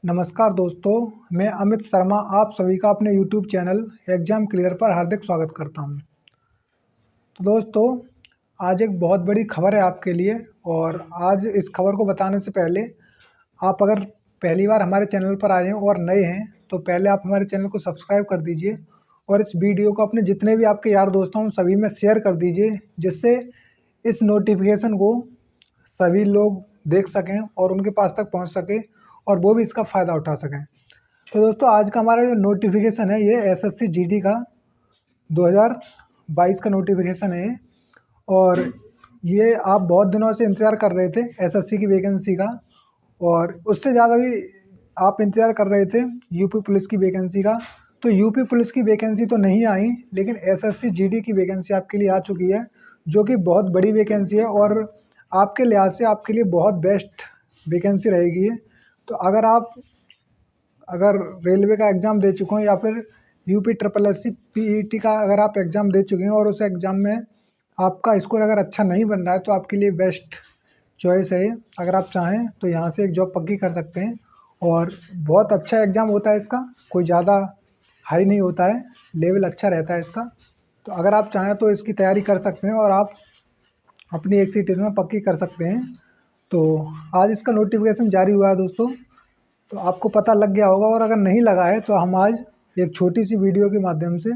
नमस्कार दोस्तों, मैं अमित शर्मा आप सभी का अपने YouTube चैनल एग्ज़ाम क्लियर पर हार्दिक स्वागत करता हूं। तो दोस्तों, आज एक बहुत बड़ी खबर है आपके लिए और आज इस खबर को बताने से पहले आप अगर पहली बार हमारे चैनल पर आए हैं और नए हैं तो पहले आप हमारे चैनल को सब्सक्राइब कर दीजिए और इस वीडियो को अपने जितने भी आपके यार दोस्त हों सभी में शेयर कर दीजिए, जिससे इस नोटिफिकेशन को सभी लोग देख सकें और उनके पास तक पहुंच सके और वो भी इसका फ़ायदा उठा सकें। तो दोस्तों, आज का हमारा जो नोटिफिकेशन है ये एसएससी जीडी का 2022 का नोटिफिकेशन है और ये आप बहुत दिनों से इंतज़ार कर रहे थे एसएससी की वैकेंसी का, और उससे ज़्यादा भी आप इंतज़ार कर रहे थे यूपी पुलिस की वैकेंसी का। तो यूपी पुलिस की वैकेंसी तो नहीं आई, लेकिन एसएससी जीडी की वैकेंसी आपके लिए आ चुकी है, जो कि बहुत बड़ी वैकेंसी है और आपके लिहाज से आपके लिए बहुत बेस्ट वैकेंसी रहेगी ये। तो अगर रेलवे का एग्ज़ाम दे चुके हो या फिर UP triple S C PET का अगर आप एग्ज़ाम दे चुके हैं और उस एग्ज़ाम में आपका स्कोर अगर अच्छा नहीं बन रहा है तो आपके लिए बेस्ट चॉइस है। अगर आप चाहें तो यहाँ से एक जॉब पक्की कर सकते हैं और बहुत अच्छा एग्ज़ाम होता है इसका, कोई ज़्यादा हाई नहीं होता है, लेवल अच्छा रहता है इसका। तो अगर आप चाहें तो इसकी तैयारी कर सकते हैं और आप अपनी एक सीट इसमें पक्की कर सकते हैं। तो आज इसका नोटिफिकेशन जारी हुआ है दोस्तों, तो आपको पता लग गया होगा, और अगर नहीं लगा है तो हम आज एक छोटी सी वीडियो के माध्यम से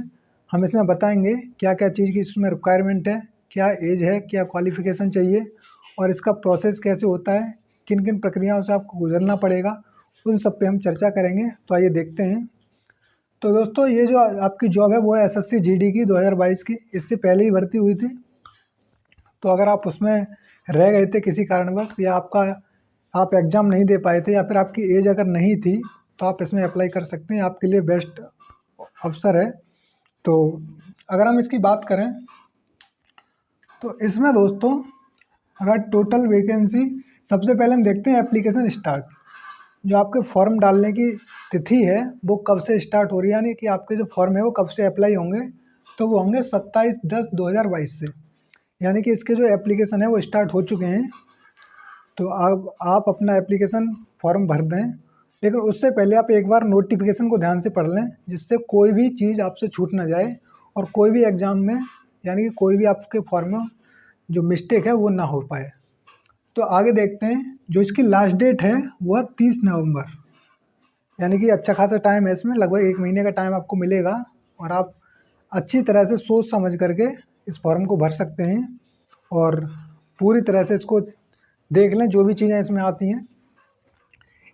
हम इसमें बताएंगे क्या क्या चीज़ की इसमें रिक्वायरमेंट है, क्या एज है, क्या क्वालिफ़िकेशन चाहिए और इसका प्रोसेस कैसे होता है, किन किन प्रक्रियाओं से आपको गुजरना पड़ेगा, उन सब पे हम चर्चा करेंगे। तो आइए देखते हैं। तो दोस्तों, ये जो आपकी जॉब है वो है एसएससी जीडी की 2022 की, इससे पहले ही भर्ती हुई थी। तो अगर आप उसमें रह गए थे किसी कारणवश या आप एग्ज़ाम नहीं दे पाए थे या फिर आपकी एज अगर नहीं थी तो आप इसमें अप्लाई कर सकते हैं, आपके लिए बेस्ट अवसर है। तो अगर हम इसकी बात करें तो इसमें दोस्तों अगर टोटल वैकेंसी, सबसे पहले हम देखते हैं एप्लीकेशन स्टार्ट, जो आपके फॉर्म डालने की तिथि है वो कब से स्टार्ट हो रही है, यानी कि आपके जो फॉर्म है वो कब से अप्लाई होंगे। तो वो होंगे 27/10/2022 से, यानी कि इसके जो एप्लीकेशन है वो स्टार्ट हो चुके हैं। तो आप अपना एप्लीकेशन फॉर्म भर दें, लेकिन उससे पहले आप एक बार नोटिफिकेशन को ध्यान से पढ़ लें, जिससे कोई भी चीज़ आपसे छूट ना जाए और कोई भी एग्ज़ाम में, यानी कि कोई भी आपके फॉर्म में जो मिस्टेक है वो ना हो पाए। तो आगे देखते हैं, जो इसकी लास्ट डेट है वो है 30 नवंबर, यानी कि अच्छा खासा टाइम है इसमें, लगभग 1 महीने का टाइम आपको मिलेगा और आप अच्छी तरह से सोच समझ करके इस फॉर्म को भर सकते हैं और पूरी तरह से इसको देख लें जो भी चीज़ें इसमें आती हैं।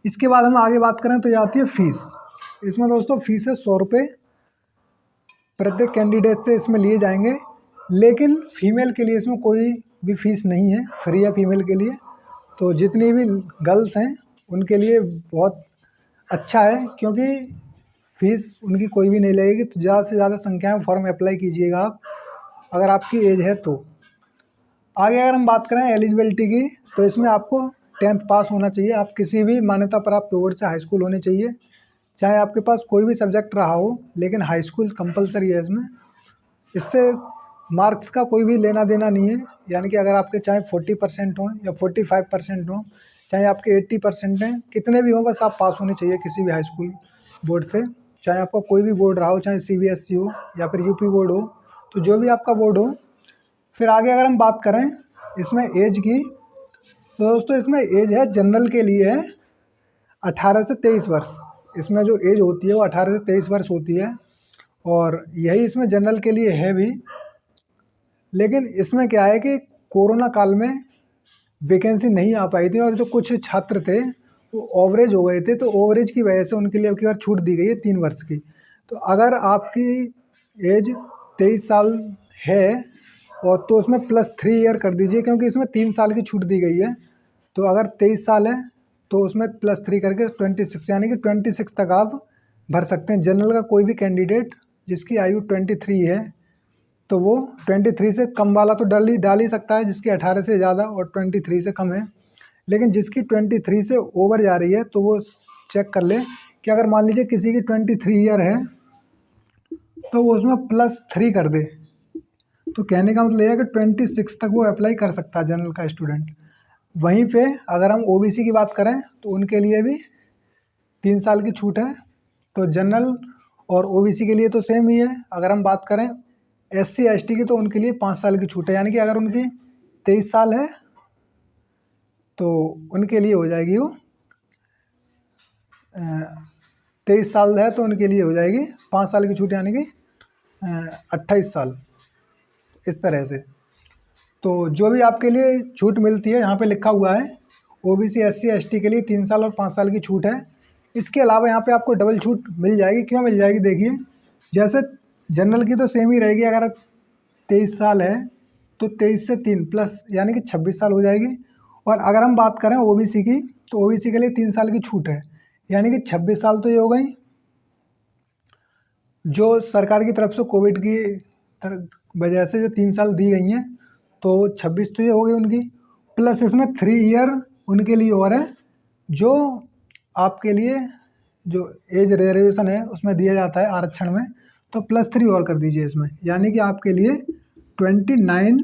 इसके बाद हम आगे बात करें तो ये आती है फ़ीस। इसमें दोस्तों फ़ीस है 100 रुपये प्रत्येक कैंडिडेट से इसमें लिए जाएंगे, लेकिन फ़ीमेल के लिए इसमें कोई भी फ़ीस नहीं है, फ्री है फीमेल के लिए। तो जितनी भी गर्ल्स हैं उनके लिए बहुत अच्छा है, क्योंकि फ़ीस उनकी कोई भी नहीं लगेगी। तो ज़्यादा से ज़्यादा संख्या में फॉर्म अप्लाई कीजिएगा आप, अगर आपकी एज है तो। आगे अगर हम बात करें एलिजिबिलिटी की, तो इसमें आपको 10th पास होना चाहिए, आप किसी भी मान्यता प्राप्त बोर्ड से हाई स्कूल होनी चाहिए, चाहे आपके पास कोई भी सब्जेक्ट रहा हो, लेकिन हाई स्कूल कंपलसरी है इसमें। इससे मार्क्स का कोई भी लेना देना नहीं है, यानी कि अगर आपके चाहे 40% हों या 45% हों, चाहे आपके 80% हैं, कितने भी हों, बस आप पास होने चाहिए किसी भी हाई स्कूल बोर्ड से, चाहे आपका कोई भी बोर्ड रहा हो, चाहे सीबीएसई हो या फिर यूपी बोर्ड हो, तो जो भी आपका बोर्ड हो। फिर आगे अगर हम बात करें इसमें एज की, तो दोस्तों इसमें एज है जनरल के लिए है 18 से 23 वर्ष। इसमें जो एज होती है वो 18 से 23 वर्ष होती है और यही इसमें जनरल के लिए है भी। लेकिन इसमें क्या है कि कोरोना काल में वैकेंसी नहीं आ पाई थी और जो कुछ छात्र थे वो ओवरेज हो गए थे, तो ओवरेज की वजह से उनके लिए अब की बार छूट दी गई है 3 वर्ष की। तो अगर आपकी एज 23 साल है और तो उसमें +3 ईयर कर दीजिए, क्योंकि इसमें 3 साल की छूट दी गई है। तो अगर 23 साल है तो उसमें +3 करके 26, यानी कि 26 तक आप भर सकते हैं। जनरल का कोई भी कैंडिडेट जिसकी आयु 23 है तो वो 23 से कम वाला तो डाल ही सकता है, जिसकी 18 से ज़्यादा और 23 से कम है। लेकिन जिसकी 23 से ओवर जा रही है तो वो चेक कर ले कि अगर मान लीजिए किसी की 23 ईयर है तो वो उसमें +3 कर दे। तो कहने का मतलब यह है कि 26 तक वो अप्लाई कर सकता है जनरल का स्टूडेंट। वहीं पे अगर हम ओबीसी की बात करें तो उनके लिए भी 3 साल की छूट है। तो जनरल और ओबीसी के लिए तो सेम ही है। अगर हम बात करें एससी एसटी की तो उनके लिए 5 साल की छूट है, यानी कि अगर उनकी 23 साल है तो उनके लिए हो जाएगी वो 23 साल है तो उनके लिए हो जाएगी 5 साल की छूट, यानी कि 28 साल, इस तरह से। तो जो भी आपके लिए छूट मिलती है यहाँ पे लिखा हुआ है ओबीसी एससी एसटी के लिए 3 साल और 5 साल की छूट है। इसके अलावा यहाँ पे आपको डबल छूट मिल जाएगी। क्यों मिल जाएगी, देखिए जैसे जनरल की तो सेम ही रहेगी, अगर 23 साल है तो 23 से 3 प्लस यानी कि 26 साल हो जाएगी। और अगर हम बात करें ओबीसी की तो ओबीसी के लिए 3 साल की छूट है, यानी कि 26 साल तो ये हो गई जो सरकार की तरफ से कोविड की वजह से जो 3 साल दी गई हैं, तो 26 तो ये हो गई उनकी, प्लस इसमें 3 ईयर उनके लिए और है जो आपके लिए जो एज रिजर्वेशन है उसमें दिया जाता है आरक्षण में, तो +3 और कर दीजिए इसमें, यानी कि आपके लिए 29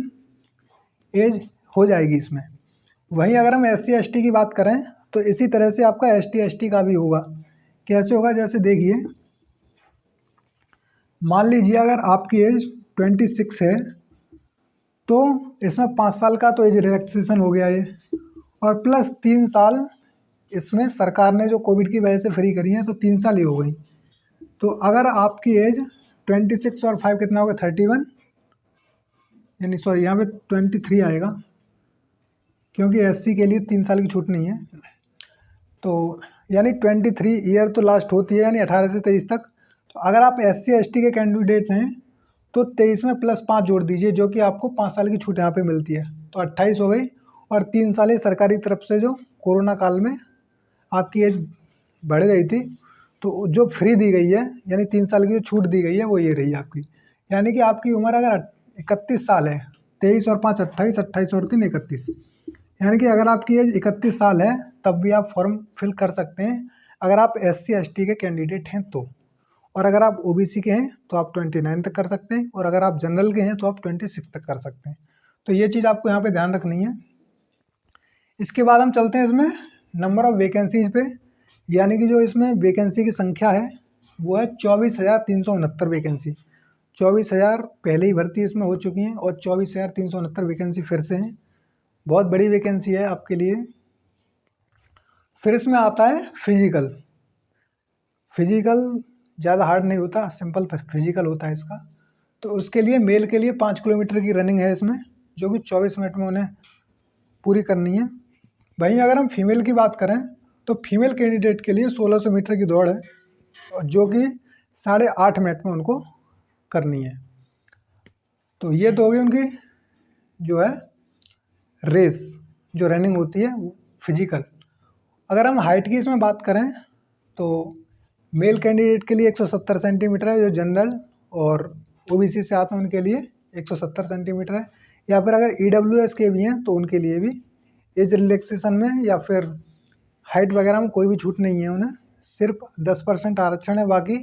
एज हो जाएगी इसमें। वहीं अगर हम SC ST की बात करें तो इसी तरह से आपका ST ST का भी होगा। कैसे होगा, जैसे देखिए मान लीजिए अगर आपकी एज 26 है तो इसमें 5 साल का तो एज रिलैक्सेशन हो गया ये, और प्लस 3 साल इसमें सरकार ने जो कोविड की वजह से फ्री करी है तो 3 साल ही हो गई। तो अगर आपकी एज 26 और 5 कितना होगा 31, यानी सॉरी यहाँ पे 23 आएगा क्योंकि SC के लिए 3 साल की छूट नहीं है। तो यानी 23 ईयर तो लास्ट होती है, यानी 18 से 23 तक। तो अगर आप SC ST के कैंडिडेट हैं तो 23 में +5 जोड़ दीजिए, जो कि आपको 5 साल की छूट यहाँ पे मिलती है, तो 28 हो गई। और 3 साल ये सरकारी तरफ से जो कोरोना काल में आपकी एज बढ़ गई थी तो जो फ्री दी गई है, यानी 3 साल की जो छूट दी गई है वो ये रही आपकी। यानी कि आपकी उम्र अगर 31 साल है, 23 और 5 28, 28 और 3 31, यानी कि अगर आपकी एज 31 साल है तब भी आप फॉर्म फिल कर सकते हैं अगर आप SC ST के कैंडिडेट हैं तो। और अगर आप OBC के हैं तो आप 29 तक कर सकते हैं, और अगर आप जनरल के हैं तो आप 26 तक कर सकते हैं। तो ये चीज़ आपको यहाँ पे ध्यान रखनी है। इसके बाद हम चलते हैं इसमें नंबर ऑफ़ वैकेंसीज पे, यानी कि जो इसमें वैकेंसी की संख्या है वो है 24,369 वैकेंसी। 24,000 पहले ही भर्ती इसमें हो चुकी हैं और 24,369 वैकेंसी फिर से हैं। बहुत बड़ी वैकेंसी है आपके लिए। फिर इसमें आता है फिजिकल। ज़्यादा हार्ड नहीं होता, सिंपल फिजिकल होता है इसका। तो उसके लिए मेल के लिए 5 किलोमीटर की रनिंग है इसमें, जो कि 24 मिनट में उन्हें पूरी करनी है। वहीं अगर हम फीमेल की बात करें तो फीमेल कैंडिडेट के लिए 1600 मीटर की दौड़ है, जो कि 8.5 मिनट में उनको करनी है। तो ये तो होगी उनकी जो है रेस, जो रनिंग होती है फिजिकल। अगर हम हाइट की इसमें बात करें तो मेल कैंडिडेट के लिए 170 सेंटीमीटर है जो जनरल और OBC से आते हैं उनके लिए 170 सेंटीमीटर है। या फिर अगर EWS के भी हैं तो उनके लिए भी एज रिलैक्सेशन में या फिर हाइट वगैरह में कोई भी छूट नहीं है उन्हें, सिर्फ 10% आरक्षण है, बाकी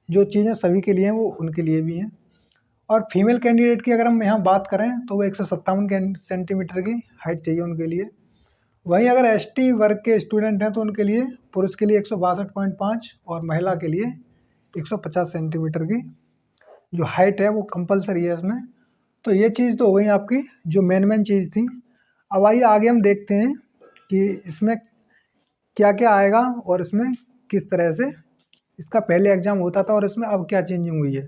जो चीज़ें सभी के लिए हैं वो उनके लिए भी हैं। और फीमेल कैंडिडेट की अगर हम यहाँ बात करें तो वो 157 सेंटीमीटर की हाइट चाहिए उनके लिए। वहीं अगर ST वर्ग के स्टूडेंट हैं तो उनके लिए पुरुष के लिए 162.5 और महिला के लिए 150 सेंटीमीटर की जो हाइट है वो कंपलसरी है इसमें। तो ये चीज़ तो हो गई आपकी जो मेन चीज़ थी। अब आइए आगे हम देखते हैं कि इसमें क्या क्या आएगा और इसमें किस तरह से इसका पहले एग्ज़ाम होता था और इसमें अब क्या चेंजिंग हुई है।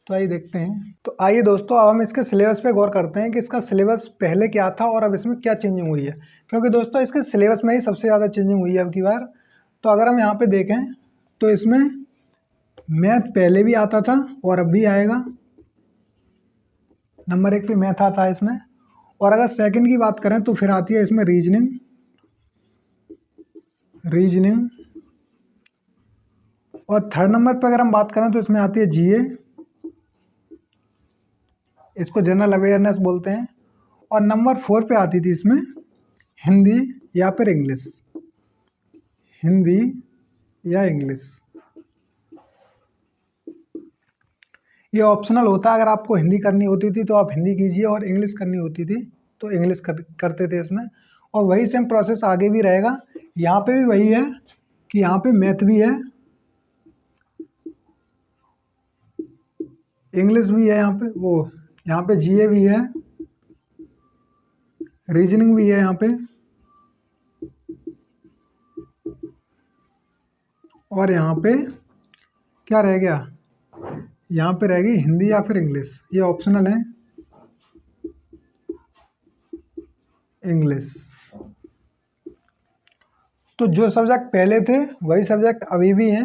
तो आइए देखते हैं। तो आइए दोस्तों अब हम इसके सिलेबस पे गौर करते हैं कि इसका सिलेबस पहले क्या था और अब इसमें क्या चेंजिंग हुई है, क्योंकि दोस्तों इसके सिलेबस में ही सबसे ज़्यादा चेंजिंग हुई है अब की बार। तो अगर हम यहाँ पे देखें तो इसमें मैथ पहले भी आता था और अब भी आएगा, नंबर 1 पे मैथ आता है इसमें। और अगर सेकंड की बात करें तो फिर आती है इसमें रीजनिंग और थर्ड नंबर पर अगर हम बात करें तो इसमें आती है GA, इसको जनरल अवेयरनेस बोलते हैं। और नंबर 4 पे आती थी इसमें हिंदी या फिर इंग्लिश, हिंदी या इंग्लिश। ये ऑप्शनल होता है, अगर आपको हिंदी करनी होती थी तो आप हिंदी कीजिए और इंग्लिश करनी होती थी तो इंग्लिश करते थे इसमें। और वही सेम प्रोसेस आगे भी रहेगा, यहाँ पे भी वही है कि यहाँ पे मैथ भी है, इंग्लिश भी है, यहाँ पे जीए भी है, रीजनिंग भी है यहाँ पे, और यहाँ पे क्या रह गया, यहाँ पे रहेगी हिंदी या फिर इंग्लिश, ये ऑप्शनल है, इंग्लिश। तो जो सब्जेक्ट पहले थे वही सब्जेक्ट अभी भी हैं।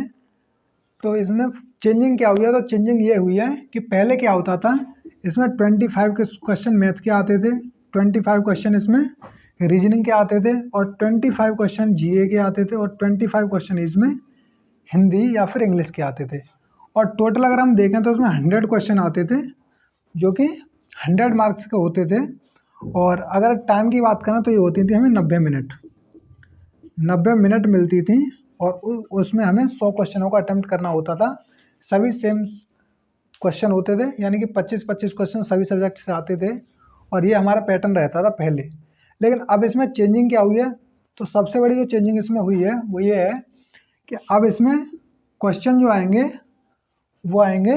तो इसमें चेंजिंग क्या हुई है, तो चेंजिंग ये हुई है कि पहले क्या होता था, इसमें 25 के क्वेश्चन मैथ के आते थे, 25 क्वेश्चन इसमें रीजनिंग के आते थे, और 25 क्वेश्चन जीए के आते थे, और 25 क्वेश्चन इसमें हिंदी या फिर इंग्लिश के आते थे। और टोटल अगर हम देखें तो उसमें 100 क्वेश्चन आते थे जो कि 100 मार्क्स के होते थे। और अगर टाइम की बात करें तो ये होती थी हमें 90 मिनट, 90 मिनट मिलती थी, और उसमें हमें 100 क्वेश्चनों का अटेम्प्ट करना होता था। सभी सेम क्वेश्चन होते थे, यानी कि 25-25 क्वेश्चन सभी सब्जेक्ट से आते थे, और ये हमारा पैटर्न रहता था पहले। लेकिन अब इसमें चेंजिंग क्या हुई है, तो सबसे बड़ी जो चेंजिंग इसमें हुई है वो ये है कि अब इसमें क्वेश्चन जो आएंगे वो आएंगे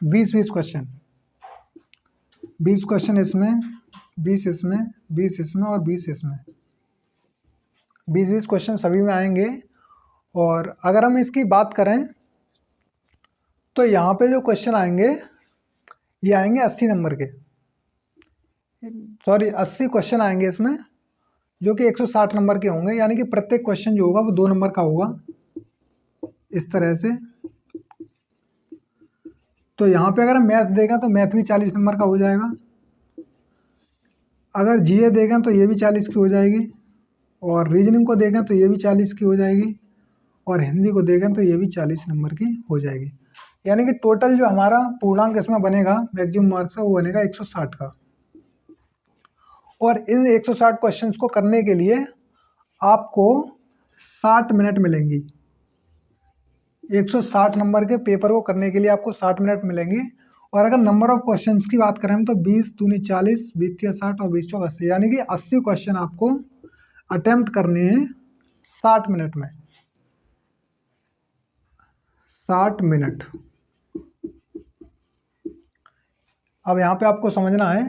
20-20 क्वेश्चन, 20 क्वेश्चन इसमें, 20 इसमें, 20 इसमें और 20 इसमें, 20-20 क्वेश्चन सभी में आएंगे। और अगर हम इसकी बात करें तो यहाँ पे जो क्वेश्चन आएंगे ये आएंगे 80 नंबर के, सॉरी 80 क्वेश्चन आएंगे इसमें, जो कि 160 नंबर के होंगे, यानी कि प्रत्येक क्वेश्चन जो होगा वो 2 नंबर का होगा, इस तरह से। तो यहाँ पे अगर हम मैथ देखें तो मैथ भी 40 नंबर का हो जाएगा, अगर जीए देखें तो ये भी 40 की हो जाएगी, और रीजनिंग को देखें तो ये भी 40 की हो जाएगी, और हिंदी को देखें तो ये भी 40 नंबर की हो जाएगी। यानी कि टोटल जो हमारा पूर्णांक इसमें बनेगा मैक्सिमम मार्क्स का वो बनेगा 160 का। और इन 160 क्वेश्चंस को करने के लिए आपको 60 मिनट मिलेंगी, 160 नंबर के पेपर को करने के लिए आपको 60 मिनट मिलेंगे। और अगर नंबर ऑफ क्वेश्चंस की बात करें तो 20 दूनी 40, 20 तिया 60 और 20 चौक 80, यानी कि 80 क्वेश्चन आपको अटेम्प्ट करने हैं 60 मिनट में, 60 मिनट। अब यहाँ पे आपको समझना है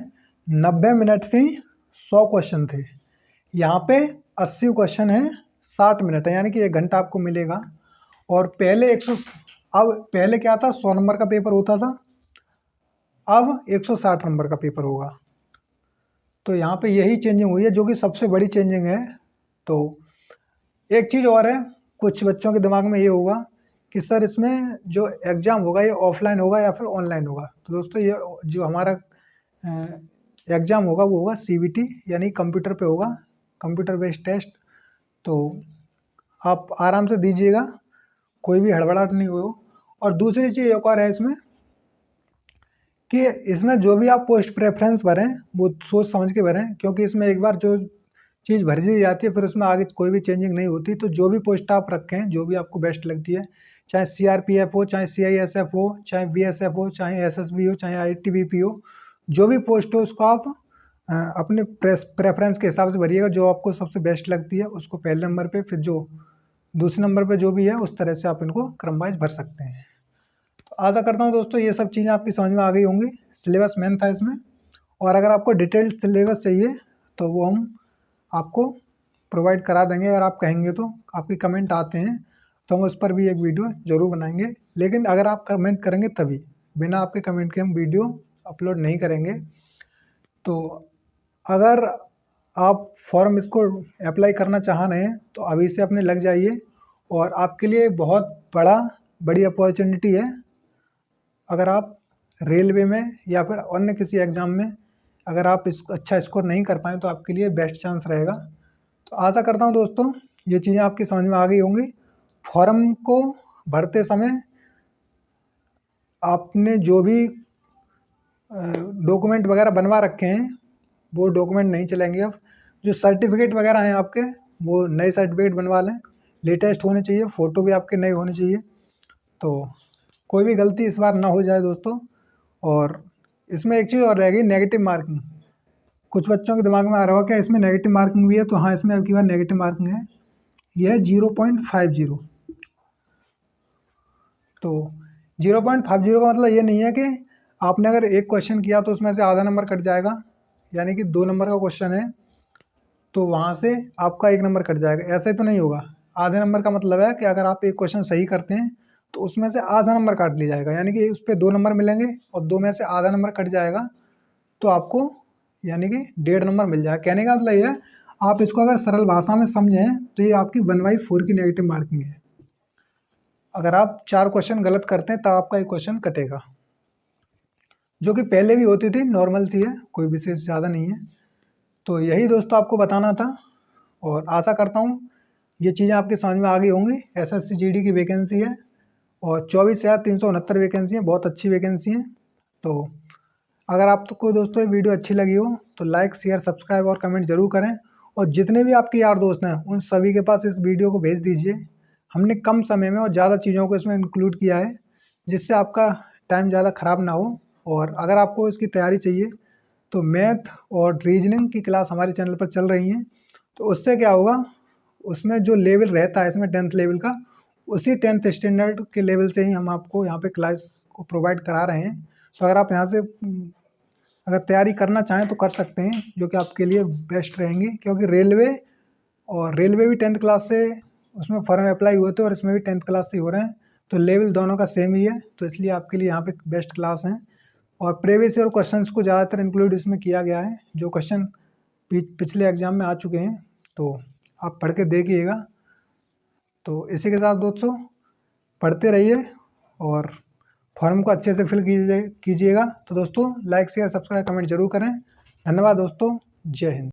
90 मिनट थी, 100 क्वेश्चन थे, यहाँ पे 80 क्वेश्चन है, 60 मिनट है, यानी कि 1 घंटा आपको मिलेगा। और अब पहले क्या था, 100 नंबर का पेपर होता था, अब 160 नंबर का पेपर होगा। तो यहाँ पे यही चेंजिंग हुई है जो कि सबसे बड़ी चेंजिंग है। तो एक चीज़ और है, कुछ बच्चों के दिमाग में ये होगा कि सर इसमें जो एग्ज़ाम होगा ये ऑफलाइन होगा या फिर ऑनलाइन होगा। तो दोस्तों ये जो हमारा एग्ज़ाम होगा वो होगा CBT, यानी कंप्यूटर पे होगा, कंप्यूटर बेस्ड टेस्ट। तो आप आराम से दीजिएगा, कोई भी हड़बड़ाहट नहीं हो। और दूसरी चीज़ एक और है इसमें कि इसमें जो भी आप पोस्ट प्रेफरेंस भरें वो सोच समझ के भरें, क्योंकि इसमें एक बार जो चीज़ भर दी जाती है फिर उसमें आगे कोई भी चेंजिंग नहीं होती। तो जो भी पोस्ट आप रखें, जो भी आपको बेस्ट लगती है, चाहे CRPF हो, चाहे CISF हो, चाहे BSF हो, चाहे SSB हो, चाहे ITBP हो, जो भी पोस्ट हो उसको आप अपने प्रेफरेंस के हिसाब से भरिएगा, जो आपको सबसे बेस्ट लगती है उसको पहले नंबर पे, फिर जो दूसरे नंबर पे जो भी है उस तरह से आप इनको क्रम वाइज भर सकते हैं। तो आशा करता हूँ दोस्तों ये सब चीज़ें आपकी समझ में आ गई होंगी। सिलेबस मेन था इसमें, और अगर आपको डिटेल्ड सिलेबस चाहिए तो वो हम आपको प्रोवाइड करा देंगे, अगर आप कहेंगे तो। आपके कमेंट आते हैं तो हम उस पर भी एक वीडियो ज़रूर बनाएंगे, लेकिन अगर आप कमेंट करेंगे तभी, बिना आपके कमेंट के हम वीडियो अपलोड नहीं करेंगे। तो अगर आप फॉर्म इसको अप्लाई करना चाह रहे हैं तो अभी से अपने लग जाइए, और आपके लिए बहुत बड़ी अपॉर्चुनिटी है। अगर आप रेलवे में या फिर अन्य किसी एग्ज़ाम में अगर आप अच्छा स्कोर नहीं कर पाएँ तो आपके लिए बेस्ट चांस रहेगा। तो आशा करता हूँ दोस्तों ये चीज़ें आपकी समझ में आ गई होंगी। फॉर्म को भरते समय आपने जो भी डॉक्यूमेंट वगैरह बनवा रखे हैं वो डॉक्यूमेंट नहीं चलेंगे। अब जो सर्टिफिकेट वगैरह हैं आपके, वो नए सर्टिफिकेट बनवा लें, लेटेस्ट होने चाहिए, फ़ोटो भी आपके नए होने चाहिए। तो कोई भी गलती इस बार ना हो जाए दोस्तों। और इसमें एक चीज़ और रहेगी, नेगेटिव मार्किंग। कुछ बच्चों के दिमाग में आ रहा होगा क्या इसमें नेगेटिव मार्किंग भी है, तो हाँ इसमें अब की बार नेगेटिव मार्किंग है, यह है 0.50। तो 0.50 का मतलब ये नहीं है कि आपने अगर एक क्वेश्चन किया तो उसमें से आधा नंबर कट जाएगा, यानी कि 2 नंबर का क्वेश्चन है तो वहाँ से आपका 1 नंबर कट जाएगा, ऐसे तो नहीं होगा। आधे नंबर का मतलब है कि अगर आप एक क्वेश्चन सही करते हैं तो उसमें से आधा नंबर काट लिया जाएगा, यानी कि उस पर 2 नंबर मिलेंगे और 2 में से आधा नंबर कट जाएगा तो आपको यानी कि 1.5 नंबर मिल जाएगा। कहने का मतलब ये है, आप इसको अगर सरल भाषा में समझें तो ये आपकी 1/4 की नेगेटिव मार्किंग है। अगर आप 4 क्वेश्चन गलत करते हैं तब आपका एक क्वेश्चन कटेगा, जो कि पहले भी होती थी, नॉर्मल सी है, कोई विशेष ज़्यादा नहीं है। तो यही दोस्तों आपको बताना था और आशा करता हूँ ये चीज़ें आपके समझ में आ गई होंगी। SSC GD की वैकेंसी है और 24,369 वैकेंसी है, बहुत अच्छी वैकेंसी है। तो अगर आपको दोस्तों ये वीडियो अच्छी लगी हो तो लाइक शेयर सब्सक्राइब और कमेंट जरूर करें, और जितने भी आपके यार दोस्त हैं उन सभी के पास इस वीडियो को भेज दीजिए। हमने कम समय में और ज़्यादा चीज़ों को इसमें इंक्लूड किया है जिससे आपका टाइम ज़्यादा ख़राब ना हो। और अगर आपको इसकी तैयारी चाहिए तो मैथ और रीजनिंग की क्लास हमारे चैनल पर चल रही हैं। तो उससे क्या होगा, उसमें जो लेवल रहता है इसमें 10th लेवल का, उसी 10th स्टैंडर्ड के लेवल से ही हम आपको यहाँ पे क्लास को प्रोवाइड करा रहे हैं। तो अगर आप यहाँ से अगर तैयारी करना चाहें तो कर सकते हैं, जो कि आपके लिए बेस्ट रहेंगी, क्योंकि रेलवे भी 10th क्लास से उसमें फॉर्म अप्लाई हुए थे और इसमें भी 10th क्लास से हो रहे हैं, तो लेवल दोनों का सेम ही है। तो इसलिए आपके लिए यहाँ पे बेस्ट क्लास हैं। और प्रीवियस ईयर क्वेश्चंस को ज़्यादातर इंक्लूड इसमें किया गया है, जो क्वेश्चन पिछले एग्जाम में आ चुके हैं, तो आप पढ़ के देखिएगा। तो इसी के साथ दोस्तों पढ़ते रहिए और फॉर्म को अच्छे से फिल कीजिएगा। तो दोस्तों लाइक शेयर सब्सक्राइब कमेंट जरूर करें। धन्यवाद दोस्तों, जय हिंद।